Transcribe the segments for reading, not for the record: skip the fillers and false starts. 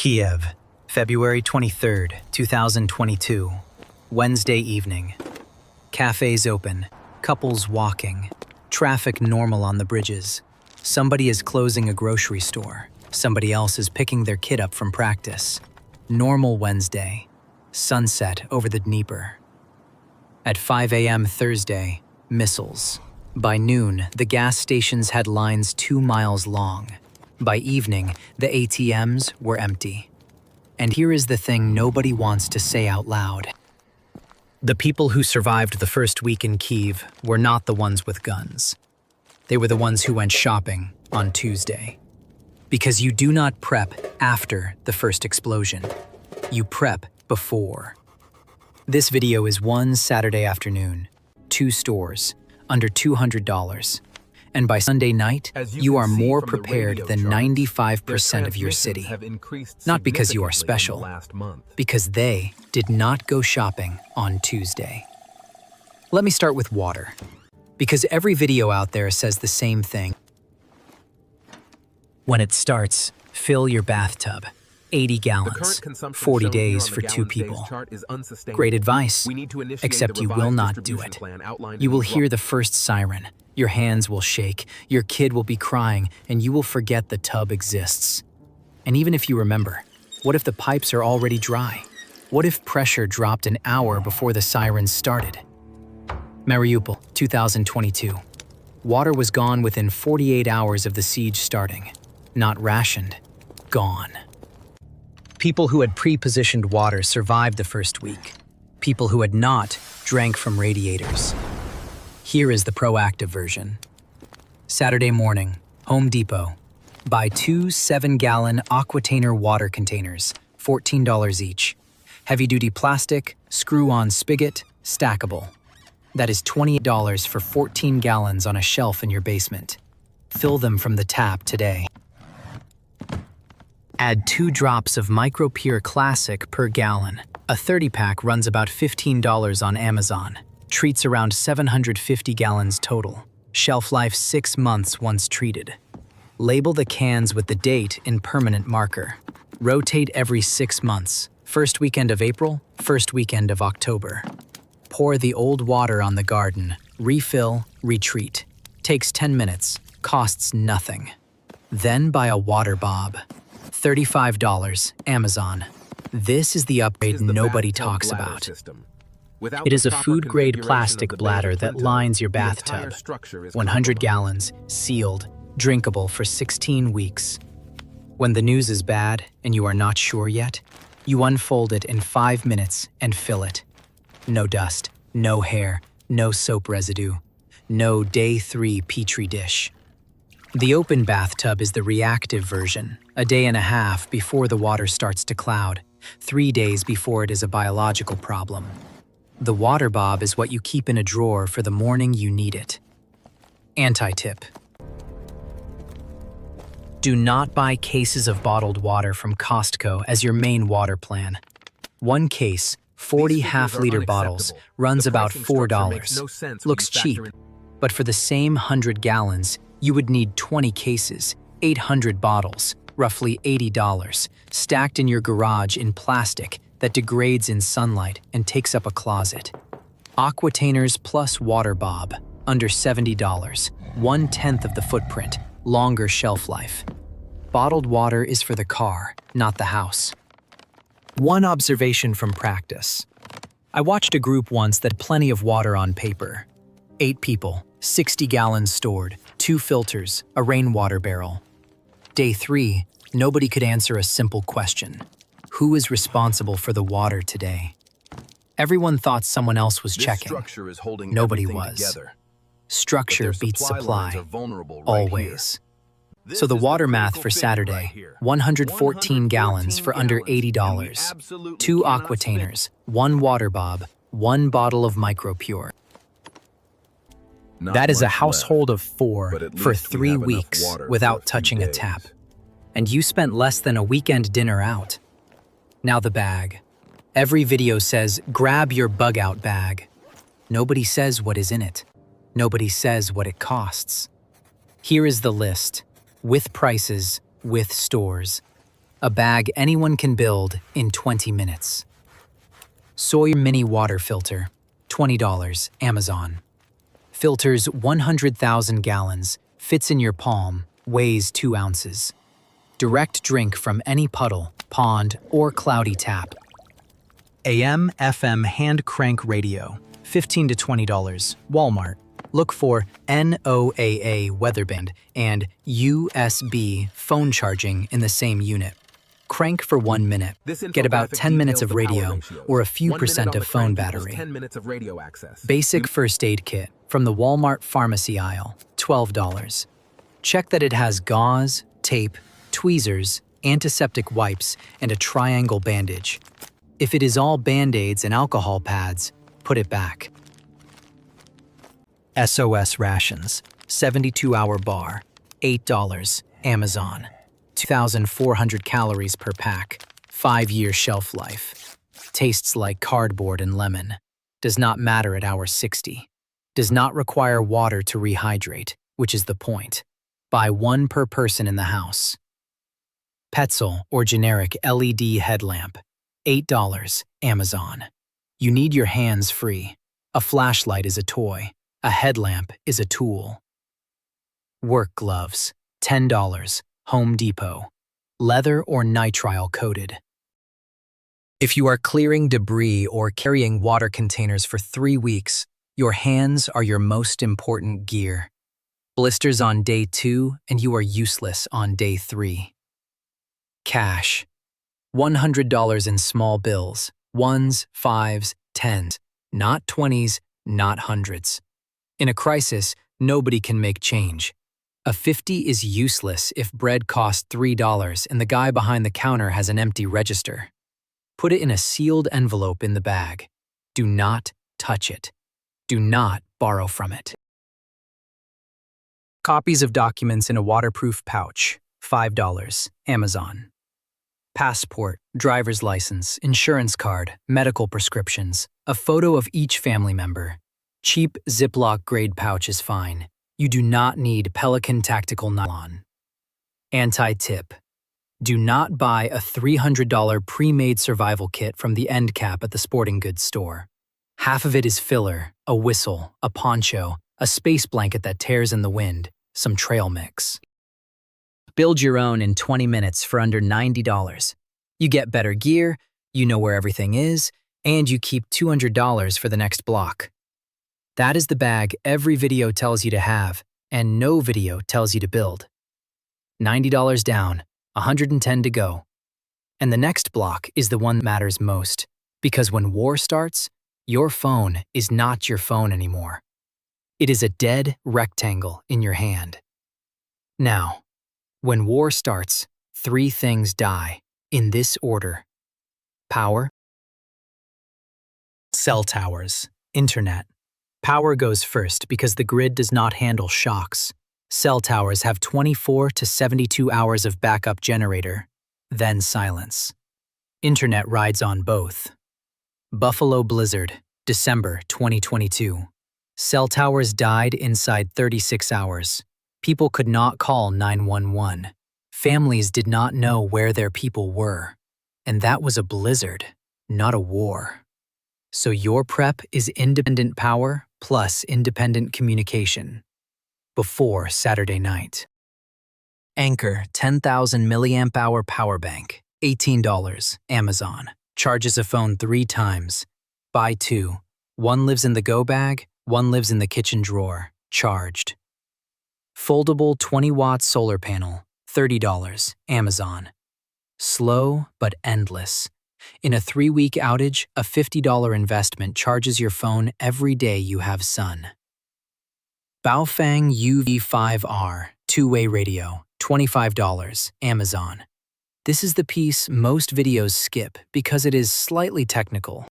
Kyiv, February 23rd, 2022, Wednesday evening. Cafes open, couples walking, traffic normal on the bridges. Somebody is closing a grocery store. Somebody else is picking their kid up from practice. Normal Wednesday. Sunset over the Dnieper. At 5 a.m. Thursday, missiles. By noon, the gas stations had lines 2 miles long. By evening, the ATMs were empty. And here is the thing nobody wants to say out loud. The people who survived the first week in Kyiv were not the ones with guns. They were the ones who went shopping on Tuesday. Because you do not prep after the first explosion. You prep before. This video is one Saturday afternoon, 2 stores, under $200. And by Sunday night, you are more prepared than 95% of your city. Not because you are special, because they did not go shopping on Tuesday. Let me start with water, because every video out there says the same thing. When it starts, fill your bathtub. 80 gallons, 40 days for 2 people. Great advice, except you will not do it. You will hear the first siren, your hands will shake, your kid will be crying, and you will forget the tub exists. And even if you remember, what if the pipes are already dry? What if pressure dropped an hour before the sirens started? Mariupol, 2022. Water was gone within 48 hours of the siege starting. Not rationed, gone. People who had pre-positioned water survived the first week. People who had not drank from radiators. Here is the proactive version. Saturday morning, Home Depot. Buy 2 7-gallon Aquatainer water containers, $14 each. Heavy-duty plastic, screw-on spigot, stackable. That is $28 for 14 gallons on a shelf in your basement. Fill them from the tap today. Add 2 drops of Micro Pure Classic per gallon. A 30-pack runs about $15 on Amazon. Treats around 750 gallons total. Shelf life 6 months once treated. Label the cans with the date in permanent marker. Rotate every 6 months. First weekend of April, first weekend of October. Pour the old water on the garden. Refill, retreat. Takes 10 minutes. Costs nothing. Then buy a water bob. $35, Amazon. This is the upgrade nobody talks about. It is a food-grade plastic bladder that lines your bathtub. 100 gallons, sealed, drinkable for 16 weeks. When the news is bad and you are not sure yet, you unfold it in 5 minutes and fill it. No dust, no hair, no soap residue, no day 3 Petri dish. The open bathtub is the reactive version, a day and a half before the water starts to cloud, 3 days before it is a biological problem. The water bob is what you keep in a drawer for the morning you need it. Anti-tip. Do not buy cases of bottled water from Costco as your main water plan. One case, 40 half-liter bottles, runs about $4. Looks cheap, but for the same 100 gallons, you would need 20 cases, 800 bottles, roughly $80, stacked in your garage in plastic that degrades in sunlight and takes up a closet. Aquatainers plus water bob, under $70, 1/10 of the footprint, longer shelf life. Bottled water is for the car, not the house. One observation from practice. I watched a group once that had plenty of water on paper. 8 people, 60 gallons stored, 2 filters, a rainwater barrel. Day 3, nobody could answer a simple question. Who is responsible for the water today? Everyone thought someone else was checking. Nobody was. Structure beats supply, always. So the water math for Saturday, 114 gallons for under $80, 2 Aquatainers, 1 water bob, 1 bottle of Micro Pure. That is a household of 4 for 3 weeks without touching a tap. And you spent less than a weekend dinner out. Now the bag. Every video says, grab your bug-out bag. Nobody says what is in it. Nobody says what it costs. Here is the list, with prices, with stores. A bag anyone can build in 20 minutes. Sawyer Mini Water Filter, $20, Amazon. Filters 100,000 gallons, fits in your palm, weighs 2 ounces. Direct drink from any puddle, pond, or cloudy tap. AM/FM hand crank radio, $15 to $20, Walmart. Look for NOAA weatherband and USB phone charging in the same unit. Crank for 1 minute. Get about 10 minutes of radio or a few percent of phone battery. Basic first aid kit from the Walmart pharmacy aisle, $12. Check that it has gauze, tape, tweezers, antiseptic wipes, and a triangle bandage. If it is all Band-Aids and alcohol pads, put it back. SOS rations, 72-hour bar, $8, Amazon. 2,400 calories per pack, 5-year shelf life. Tastes like cardboard and lemon. Does not matter at hour 60. Does not require water to rehydrate, which is the point. Buy 1 per person in the house. Petzl or generic LED headlamp, $8, Amazon. You need your hands free. A flashlight is a toy. A headlamp is a tool. Work gloves, $10, Home Depot. Leather or nitrile coated. If you are clearing debris or carrying water containers for 3 weeks, your hands are your most important gear. Blisters on day 2 and you are useless on day 3. Cash. $100 in small bills, 1s, 5s, 10s, not 20s, not hundreds. In a crisis, nobody can make change. A 50 is useless if bread costs $3 and the guy behind the counter has an empty register. Put it in a sealed envelope in the bag. Do not touch it. Do not borrow from it. Copies of documents in a waterproof pouch, $5, Amazon. Passport, driver's license, insurance card, medical prescriptions, a photo of each family member. Cheap Ziploc grade pouch is fine. You do not need Pelican Tactical Nylon. Anti-tip. Do not buy a $300 pre-made survival kit from the end cap at the sporting goods store. Half of it is filler, a whistle, a poncho, a space blanket that tears in the wind, some trail mix. Build your own in 20 minutes for under $90. You get better gear, you know where everything is, and you keep $200 for the next block. That is the bag every video tells you to have, and no video tells you to build. $90 down, $110 to go. And the next block is the one that matters most, because when war starts, your phone is not your phone anymore. It is a dead rectangle in your hand. Now, when war starts, 3 things die, in this order. Power, cell towers, internet. Power goes first because the grid does not handle shocks. Cell towers have 24 to 72 hours of backup generator, then silence. Internet rides on both. Buffalo blizzard, December 2022. Cell towers died inside 36 hours. People could not call 911. Families did not know where their people were. And that was a blizzard, not a war. So your prep is independent power plus independent communication. Before Saturday night. Anchor 10,000 milliamp hour power bank, $18, Amazon. Charges a phone 3 times. Buy 2. 1 lives in the go bag, 1 lives in the kitchen drawer, charged. Foldable 20-watt solar panel, $30, Amazon. Slow but endless. In a 3-week outage, a $50 investment charges your phone every day you have sun. Baofeng UV5R, 2-way radio, $25, Amazon. This is the piece most videos skip because it is slightly technical.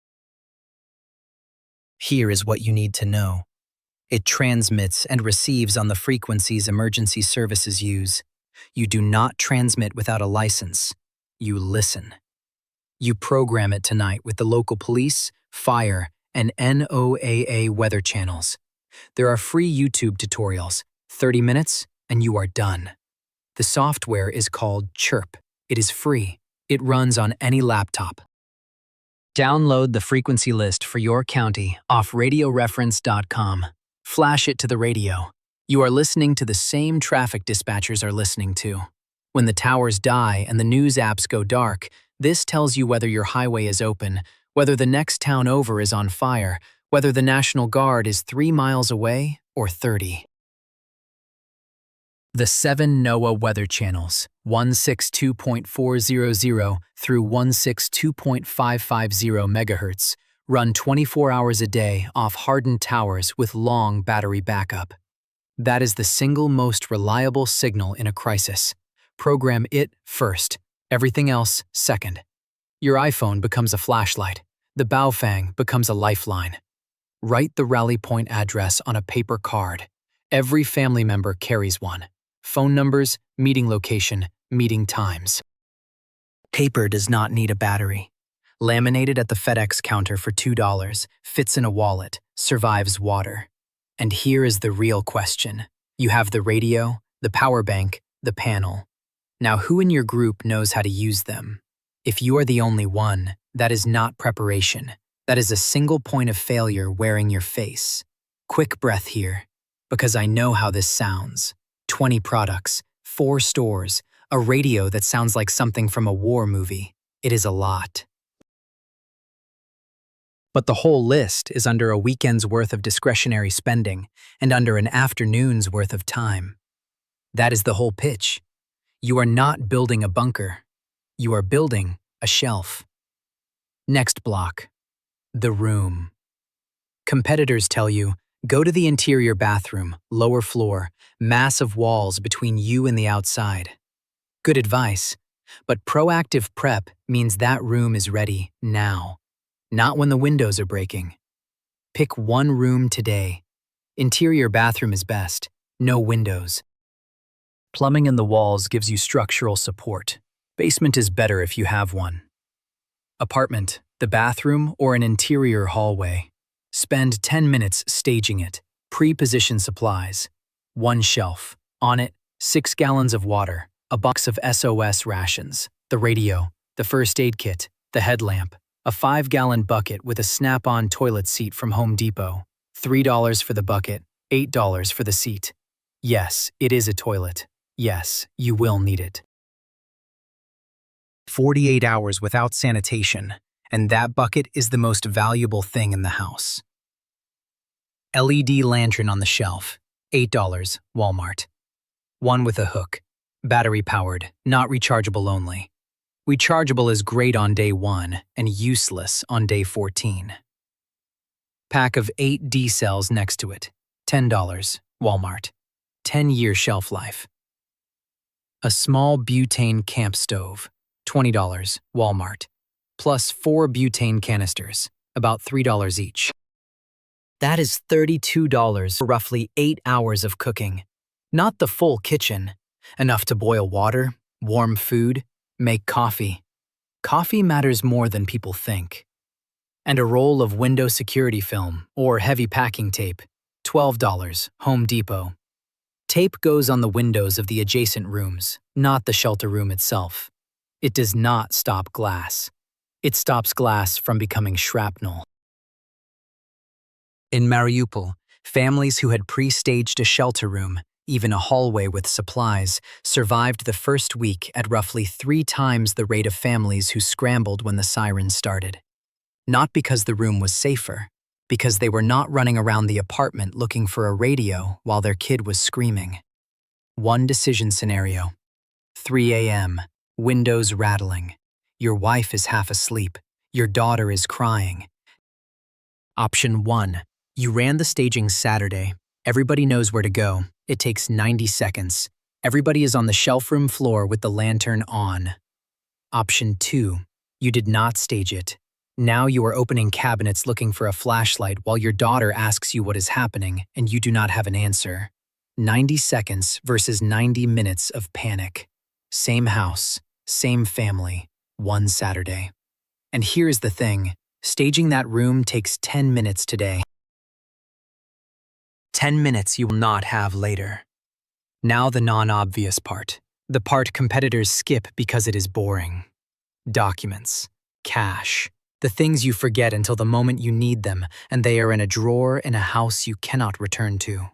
Here is what you need to know. It transmits and receives on the frequencies emergency services use. You do not transmit without a license. You listen. You program it tonight with the local police, fire, and NOAA weather channels. There are free YouTube tutorials, 30 minutes, and you are done. The software is called Chirp. It is free. It runs on any laptop. Download the frequency list for your county off radioreference.com. Flash it to the radio. You are listening to the same traffic dispatchers are listening to. When the towers die and the news apps go dark, this tells you whether your highway is open, whether the next town over is on fire, whether the National Guard is 3 miles away or 30. The 7 NOAA weather channels, 162.400 through 162.550 MHz, run 24 hours a day off hardened towers with long battery backup. That is the single most reliable signal in a crisis. Program it first, everything else second. Your iPhone becomes a flashlight. The Baofeng becomes a lifeline. Write the rally point address on a paper card. Every family member carries one. Phone numbers, meeting location, meeting times. Paper does not need a battery. Laminated at the FedEx counter for $2, fits in a wallet, survives water. And here is the real question. You have the radio, the power bank, the panel. Now who in your group knows how to use them? If you are the only one, that is not preparation. That is a single point of failure wearing your face. Quick breath here, because I know how this sounds. 20 products, 4 stores, a radio that sounds like something from a war movie. It is a lot. But the whole list is under a weekend's worth of discretionary spending and under an afternoon's worth of time. That is the whole pitch. You are not building a bunker. You are building a shelf. Next block. The room. Competitors tell you, go to the interior bathroom, lower floor, massive walls between you and the outside. Good advice, but proactive prep means that room is ready now, not when the windows are breaking. Pick one room today. Interior bathroom is best, no windows. Plumbing in the walls gives you structural support. Basement is better if you have one. Apartment, the bathroom, or an interior hallway. Spend 10 minutes staging it. Pre-position supplies. 1 shelf. On it, 6 gallons of water, a box of SOS rations, the radio, the first aid kit, the headlamp, a 5-gallon bucket with a snap-on toilet seat from Home Depot. $3 for the bucket, $8 for the seat. Yes, it is a toilet. Yes, you will need it. 48 hours without sanitation, and that bucket is the most valuable thing in the house. LED lantern on the shelf, $8, Walmart. One with a hook, battery-powered, not rechargeable only. Rechargeable is great on day 1 and useless on day 14. Pack of 8 D cells next to it, $10, Walmart. 10-year shelf life. A small butane camp stove, $20, Walmart. Plus 4 butane canisters, about $3 each. That is $32 for roughly 8 hours of cooking. Not the full kitchen. Enough to boil water, warm food, make coffee. Coffee matters more than people think. And a roll of window security film or heavy packing tape, $12, Home Depot. Tape goes on the windows of the adjacent rooms, not the shelter room itself. It does not stop glass. It stops glass from becoming shrapnel. In Mariupol, families who had pre-staged a shelter room, even a hallway with supplies, survived the first week at roughly 3 times the rate of families who scrambled when the sirens started. Not because the room was safer, because they were not running around the apartment looking for a radio while their kid was screaming. One decision scenario. 3 a.m., windows rattling. Your wife is half asleep. Your daughter is crying. Option 1. You ran the staging Saturday. Everybody knows where to go. It takes 90 seconds. Everybody is on the shelf room floor with the lantern on. Option 2. You did not stage it. Now you are opening cabinets looking for a flashlight while your daughter asks you what is happening and you do not have an answer. 90 seconds versus 90 minutes of panic. Same house, same family, one Saturday. And here's the thing. Staging that room takes 10 minutes today. 10 minutes you will not have later. Now the non-obvious part. The part competitors skip because it is boring. Documents. Cash. The things you forget until the moment you need them, and they are in a drawer in a house you cannot return to.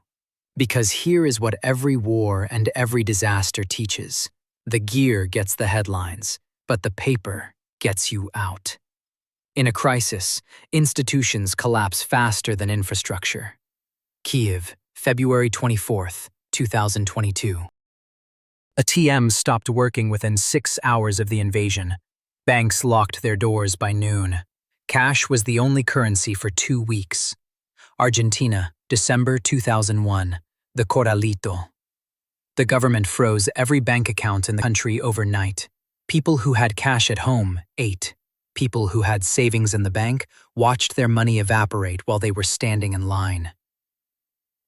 Because here is what every war and every disaster teaches. The gear gets the headlines, but the paper gets you out. In a crisis, institutions collapse faster than infrastructure. Kyiv, February 24, 2022. ATMs stopped working within 6 hours of the invasion. Banks locked their doors by noon. Cash was the only currency for 2 weeks. Argentina, December 2001. The Corralito. The government froze every bank account in the country overnight. People who had cash at home ate. People who had savings in the bank watched their money evaporate while they were standing in line.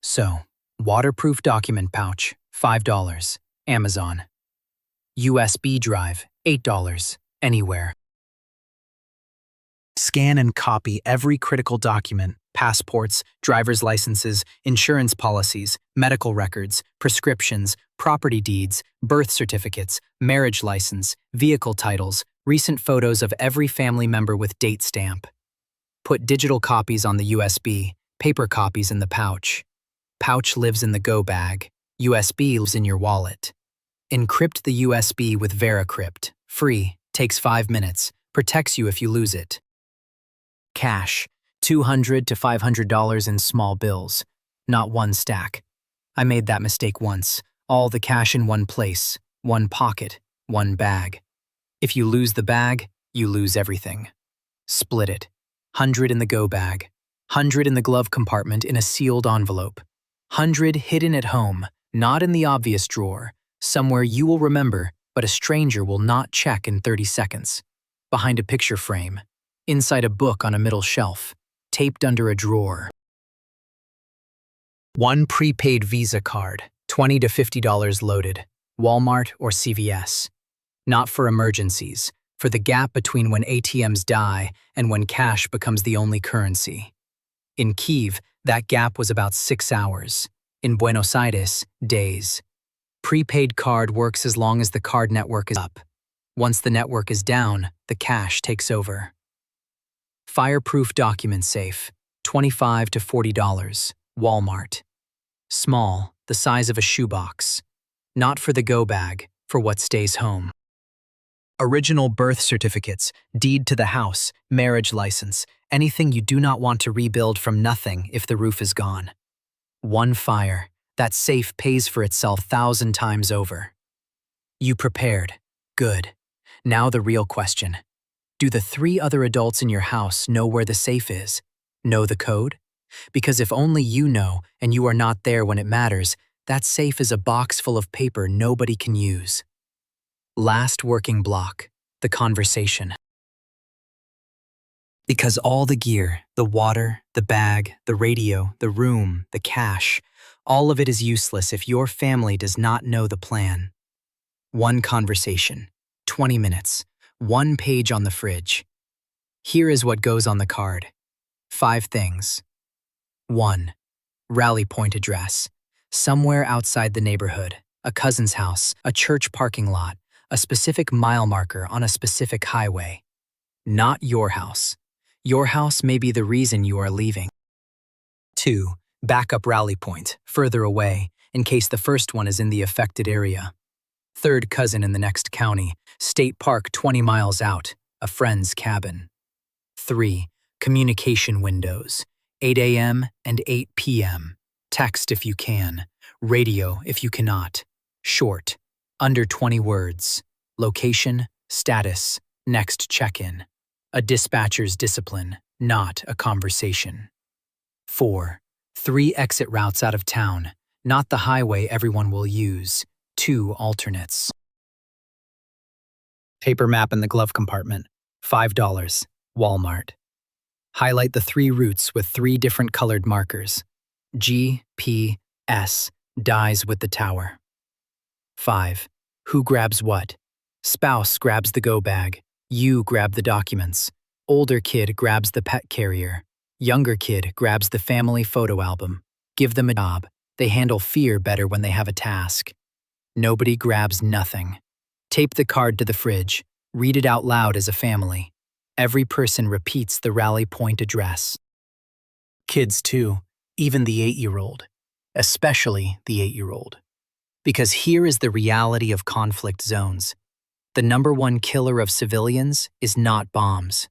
So, waterproof document pouch, $5. Amazon. USB drive, $8. Anywhere. Scan and copy every critical document: passports, driver's licenses, insurance policies, medical records, prescriptions, property deeds, birth certificates, marriage license, vehicle titles, recent photos of every family member with date stamp. Put digital copies on the USB, paper copies in the pouch. Pouch lives in the go bag. USB lives in your wallet. Encrypt the USB with VeraCrypt. Free, takes 5 minutes, protects you if you lose it. Cash, $200 to $500 in small bills, not one stack. I made that mistake once. All the cash in one place, one pocket, one bag. If you lose the bag, you lose everything. Split it. 100 in the go bag, 100 in the glove compartment in a sealed envelope, 100 hidden at home, not in the obvious drawer, somewhere you will remember, but a stranger will not check in 30 seconds. Behind a picture frame, inside a book on a middle shelf, taped under a drawer. One prepaid Visa card, $20 to $50 loaded, Walmart or CVS. Not for emergencies, for the gap between when ATMs die and when cash becomes the only currency. In Kyiv, that gap was about 6 hours. In Buenos Aires, days. Prepaid card works as long as the card network is up. Once the network is down, the cash takes over. Fireproof document safe, $25 to $40, Walmart. Small, the size of a shoebox. Not for the go bag, for what stays home. Original birth certificates, deed to the house, marriage license, anything you do not want to rebuild from nothing if the roof is gone. One fire, that safe pays for itself 1,000 times over. You prepared. Good. Now the real question. Do the 3 other adults in your house know where the safe is? Know the code? Because if only you know and you are not there when it matters, that safe is a box full of paper nobody can use. Last working block, the conversation. Because all the gear, the water, the bag, the radio, the room, the cash, all of it is useless if your family does not know the plan. One conversation, 20 minutes, 1 page on the fridge. Here is what goes on the card. 5 things. 1. Rally point address. Somewhere outside the neighborhood, a cousin's house, a church parking lot, a specific mile marker on a specific highway. Not your house. Your house may be the reason you are leaving. 2. Backup rally point, further away, in case the first one is in the affected area. Third cousin in the next county, state park 20 miles out, a friend's cabin. 3. Communication windows, 8 a.m. and 8 p.m. Text if you can, radio if you cannot. Short, under 20 words. Location, status, next check-in. A dispatcher's discipline, not a conversation. 4. 3 exit routes out of town, not the highway everyone will use. 2 alternates. Paper map in the glove compartment, $5, Walmart. Highlight the 3 routes with 3 different colored markers. G, P, S, dies with the tower. 5. Who grabs what? Spouse grabs the go bag. You grab the documents. Older kid grabs the pet carrier. Younger kid grabs the family photo album. Give them a job. They handle fear better when they have a task. Nobody grabs nothing. Tape the card to the fridge. Read it out loud as a family. Every person repeats the rally point address. Kids too, even the 8-year-old, especially the 8-year-old. Because here is the reality of conflict zones. The number one killer of civilians is not bombs.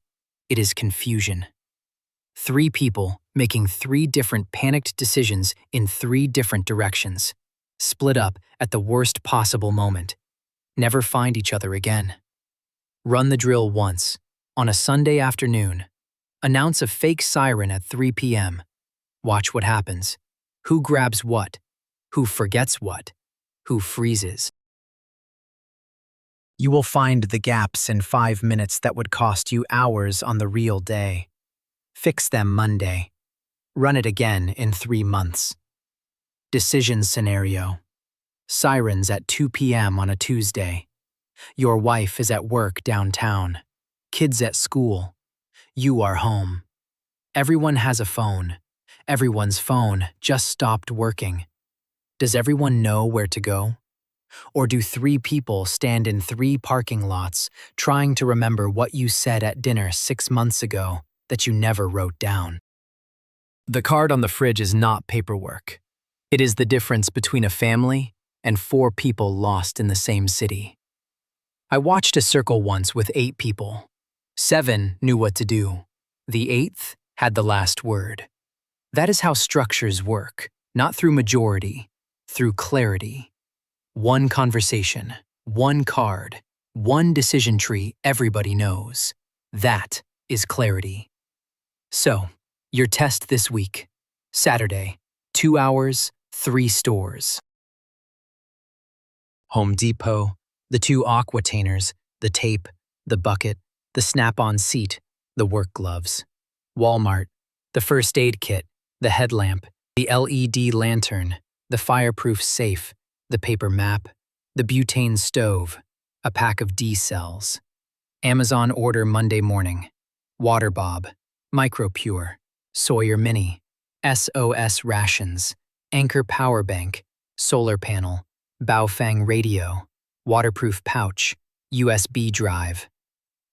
It is confusion. 3 people making 3 different panicked decisions in 3 different directions. Split up at the worst possible moment. Never find each other again. Run the drill once, on a Sunday afternoon. Announce a fake siren at 3 p.m. Watch what happens. Who grabs what? Who forgets what? Who freezes? You will find the gaps in 5 minutes that would cost you hours on the real day. Fix them Monday. Run it again in 3 months. Decision scenario. Sirens at 2 p.m. on a Tuesday. Your wife is at work downtown. Kids at school. You are home. Everyone has a phone. Everyone's phone just stopped working. Does everyone know where to go? Or do 3 people stand in 3 parking lots trying to remember what you said at dinner 6 months ago that you never wrote down? The card on the fridge is not paperwork. It is the difference between a family and 4 people lost in the same city. I watched a circle once with 8 people. 7 knew what to do. The 8th had the last word. That is how structures work, not through majority, through clarity. 1 conversation, 1 card, 1 decision tree everybody knows. That is clarity. So, your test this week. Saturday, 2 hours, 3 stores. Home Depot, the 2 aquatainers, the tape, the bucket, the snap-on seat, the work gloves. Walmart, the first aid kit, the headlamp, the LED lantern, the fireproof safe, the paper map, the butane stove, a pack of D-cells. Amazon order Monday morning. Water Bob, Micropure, Sawyer Mini, SOS rations, Anchor power bank, solar panel, Baofeng radio, waterproof pouch, USB drive.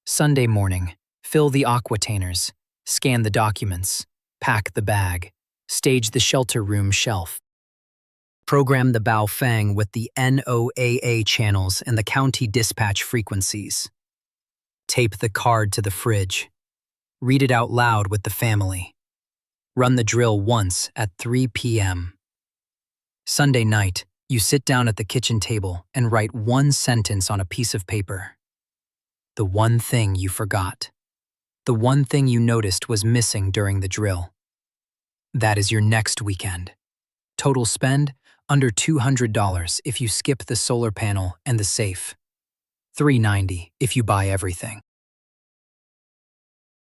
Sunday morning, fill the aquatainers, scan the documents, pack the bag, stage the shelter room shelf. Program the Baofeng with the NOAA channels and the county dispatch frequencies. Tape the card to the fridge. Read it out loud with the family. Run the drill once at 3 p.m. Sunday night, you sit down at the kitchen table and write 1 sentence on a piece of paper. The one thing you forgot. The one thing you noticed was missing during the drill. That is your next weekend. Total spend, under $200 if you skip the solar panel and the safe. $390 if you buy everything.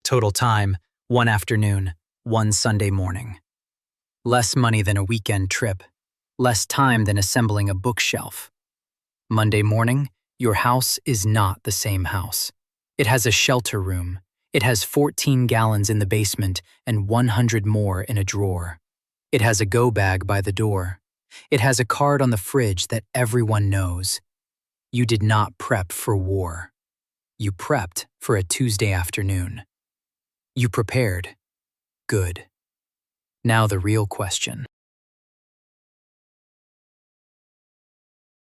Total time, 1 afternoon, 1 Sunday morning. Less money than a weekend trip. Less time than assembling a bookshelf. Monday morning, your house is not the same house. It has a shelter room. It has 14 gallons in the basement and 100 more in a drawer. It has a go bag by the door. It has a card on the fridge that everyone knows. You did not prep for war. You prepped for a Tuesday afternoon. You prepared. Good. Now the real question.